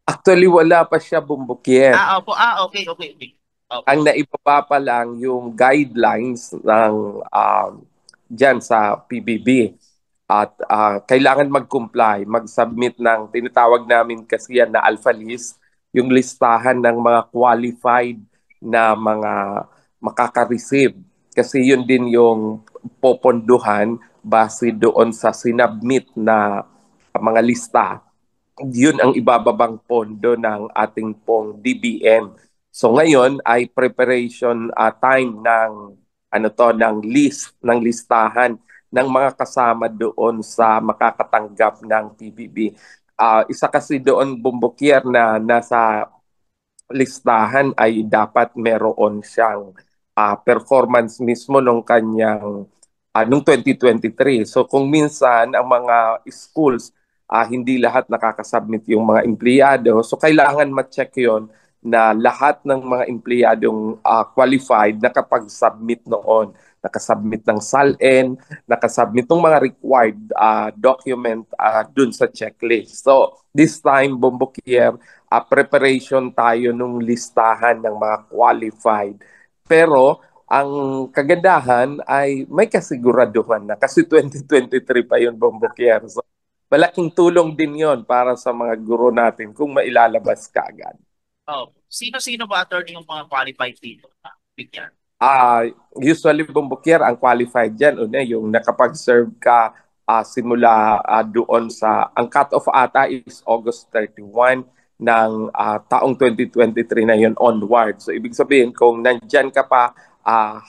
Actually, wala pa siya bumbukier. Opo. Okay, okay, okay. Opo. Ang naibaba pa lang yung guidelines ng dyan sa PBB. At kailangan mag-comply, mag-submit ng tinatawag namin kasi yan na alpha list, yung listahan ng mga qualified na mga makaka-receive. Kasi yun din yung poponduhan base doon sa sinabmit na mga lista, yun ang ibababang pondo ng ating pong DBM. So ngayon ay preparation time ng ng list ng listahan ng mga kasama doon sa makakatanggap ng PBB. Isa kasi doon bumbukier na nasa listahan ay dapat meron siyang performance mismo nung kanyang nung 2023. So kung minsan ang mga schools hindi lahat nakakasubmit yung mga empleyado, so kailangan ma-check yon na lahat ng mga empleyadong qualified nakapag-submit noon, nakasubmit ng SALN, nakasubmit ng mga required document dun sa checklist. So this time, Bombokier, preparation tayo nung listahan ng mga qualified. Pero ang kagandahan ay may kasiguraduhan na kasi 2023 pa yun, Bombokier. So, malaking tulong din yon para sa mga guro natin kung mailalabas ka agad. Opo. Sino-sino ba, attorney, yung mga qualified dito na bigyan? Ah, Usually Bombokier ang qualified diyan una yung nakapag-serve ka simula doon sa ang cut-off ata is August 31 ng taong 2023 na yon onward. So ibig sabihin kung nandiyan ka pa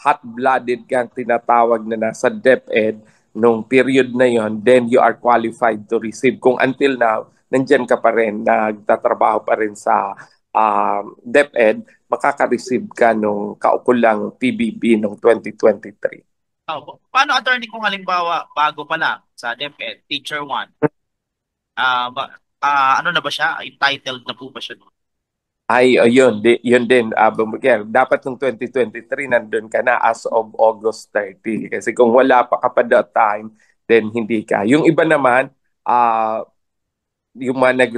hot-blooded kang tinatawag na nasa DepEd nung period na yon, then you are qualified to receive. Kung until now nandiyan ka pa rin, nagtatrabaho pa rin sa DepEd, makaka-receive ka nung kaukulang PBB nung 2023. Opo. Paano, attorney, kung halimbawa bago pa lang sa DepEd, Teacher 1, ano na ba siya? Entitled na po ba siya doon? Ay, yun din, Bumugger. Dapat nung 2023, nandun ka na as of August 30. Kasi kung wala pa ka pa that time, then hindi ka. Yung iba naman, yung mga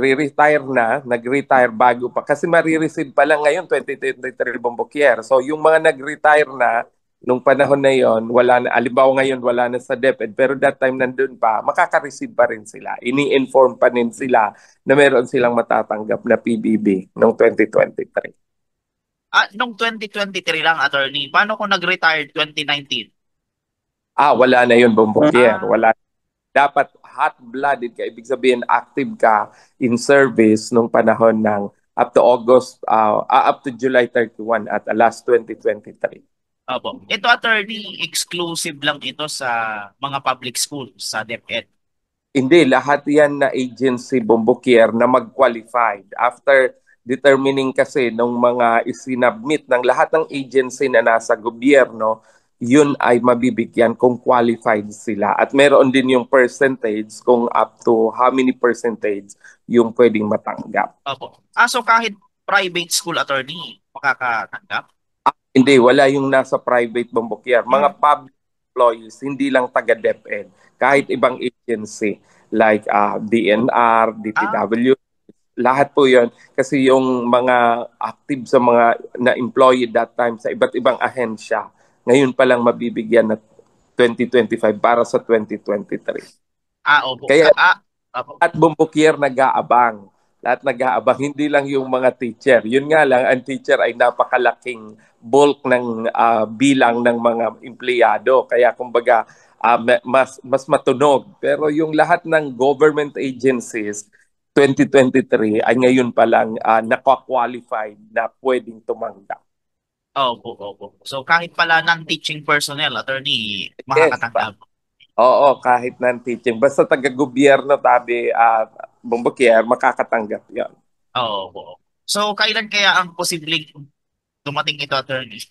nag-retire bago pa. Kasi marireceive pa lang ngayon, 2023 Bombokier. So yung mga nag-retire na, nung panahon na yon, wala na, alibaw ngayon wala na sa DepEd, pero that time nandun pa, makaka-receive pa rin sila. Ini-inform pa rin sila na meron silang matatanggap na PBB noong 2023. Nung 2023 lang, attorney. Paano kung nag-retire 2019? Wala na yun, Bombokier. Ah, Wala. Dapat hot-blooded ka. Ibig sabihin, active ka in service nung panahon ng up to July 31 at last 2023. Opo. Ito, attorney, exclusive lang ito sa mga public schools sa DepEd. Hindi, lahat yan na agency Bombokier na mag-qualified. After determining kasi nung mga isinabmit ng lahat ng agency na nasa gobyerno, yun ay mabibigyan kung qualified sila. At meron din yung percentage kung up to how many percentage yung pwedeng matanggap. Opo. So kahit private school, attorney, makakatanggap? Hindi, wala yung nasa private Bombokier. Mga public employees, hindi lang taga-DepEd. Kahit ibang agency like DNR, Ah, DPW, lahat po yon. Kasi yung mga active sa mga na-employee that time sa iba't ibang ahensya, ngayon pa lang mabibigyan na 2025 para sa 2023. opo. Kaya Opo. at Bombokier nag-aabang. Lahat nag-aabang, hindi lang yung mga teacher. Yun nga lang, ang teacher ay napakalaking bulk ng bilang ng mga empleyado. Kaya kumbaga, mas matunog. Pero yung lahat ng government agencies, 2023 ay ngayon pa lang nakwa-qualified na pwedeng tumanggap. Opo, opo. So kahit pala non-teaching personnel, attorney, Yes, makakatanggap. oo, kahit non-teaching. Basta taga-gobyerno, tabi, Bombokier, makakatanggap yan. Opo. So kailan kaya ang posibleng dumating ito, attorney?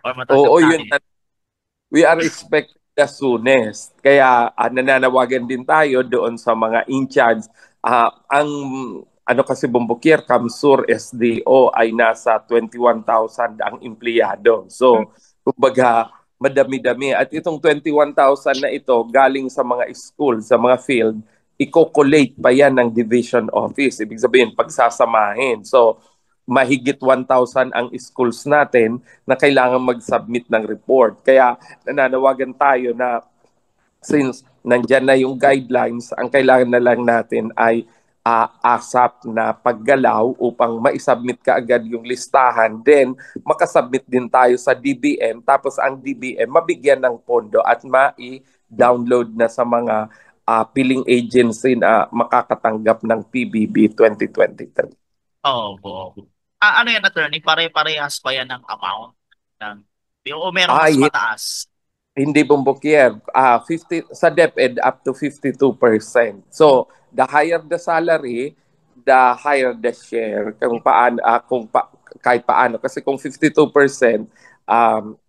Or matanggap Oo, yun. natin? We are expecting the soonest. Kaya nananawagan din tayo doon sa mga in-charge. Ang ano kasi Bumbukir, Kamsur, SDO ay nasa 21,000 ang empleyado. So, kumbaga, madami-dami. At itong 21,000 na ito galing sa mga school, sa mga field, i-collate pa yan ng division office. Ibig sabihin, pagsasamahin. So, mahigit 1,000 ang schools natin na kailangan mag-submit ng report. Kaya nananawagan tayo na since nandyan na yung guidelines, ang kailangan na lang natin ay ASAP na paggalaw upang maisubmit ka agad yung listahan. Then, makasubmit din tayo sa DBM. Tapos ang DBM mabigyan ng pondo at mai-download na sa mga billing agency na makakatanggap ng PBB 2023. Opo. Ano yan, attorney? Pare-parehas ba yan ng amount? Ng, o merong mas Ay, mataas? hindi bumbukyer. 50, sa DepEd up to 52%. So, the higher the salary, the higher the share. Kung paano, kahit paano. Kasi kung 52%,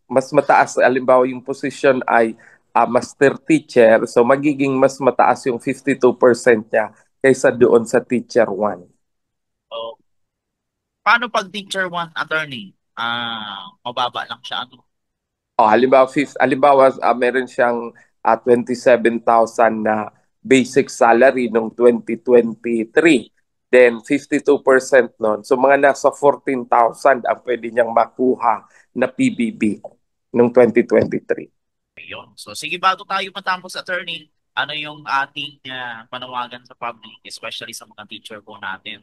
mas mataas, alimbawa yung position ay master teacher, so magiging mas mataas yung 52% niya kaysa doon sa teacher 1. O, paano pag teacher one, attorney? Mababa lang siya. Ano? Halimbawa meron siyang 27,000 na basic salary nung 2023. Then 52% nun. So mga nasa 14,000 ang pwede niyang makuha na PBB nung 2023. Yun. So, sige, bago tayo matapos, attorney, ano yung ating panawagan sa public, especially sa mga teacher po natin,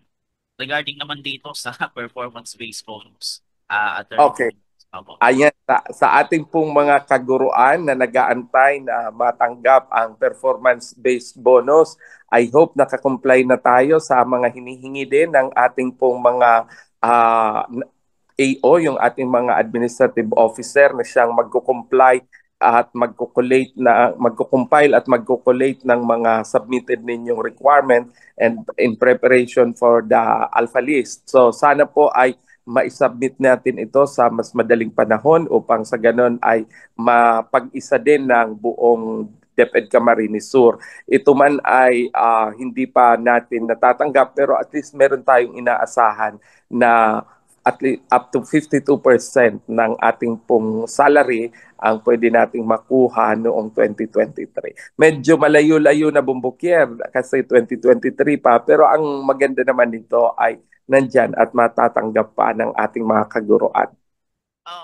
regarding naman dito sa performance-based bonus, Okay. attorney. Opo. Ayan, sa ating pong mga kaguruan na nag-aantay na matanggap ang performance-based bonus, I hope nakakomply na tayo sa mga hinihingi din ng ating pong mga AO, yung ating mga administrative officer na siyang magko-comply at magko-compile at magko-collate ng mga submitted ninyong requirement and in preparation for the alpha list. So sana po ay ma-submit natin ito sa mas madaling panahon upang sa ganon ay mapag-isa din ng buong DepEd Camarines Sur. Ito man ay hindi pa natin natatanggap pero at least meron tayong inaasahan na at least up to 52% ng ating pong salary ang pwede nating makuha noong 2023. Medyo malayo-layo na bumbukyer kasi 2023 pa pero ang maganda naman nito ay nandyan at matatanggap pa ng ating mga kaguruan.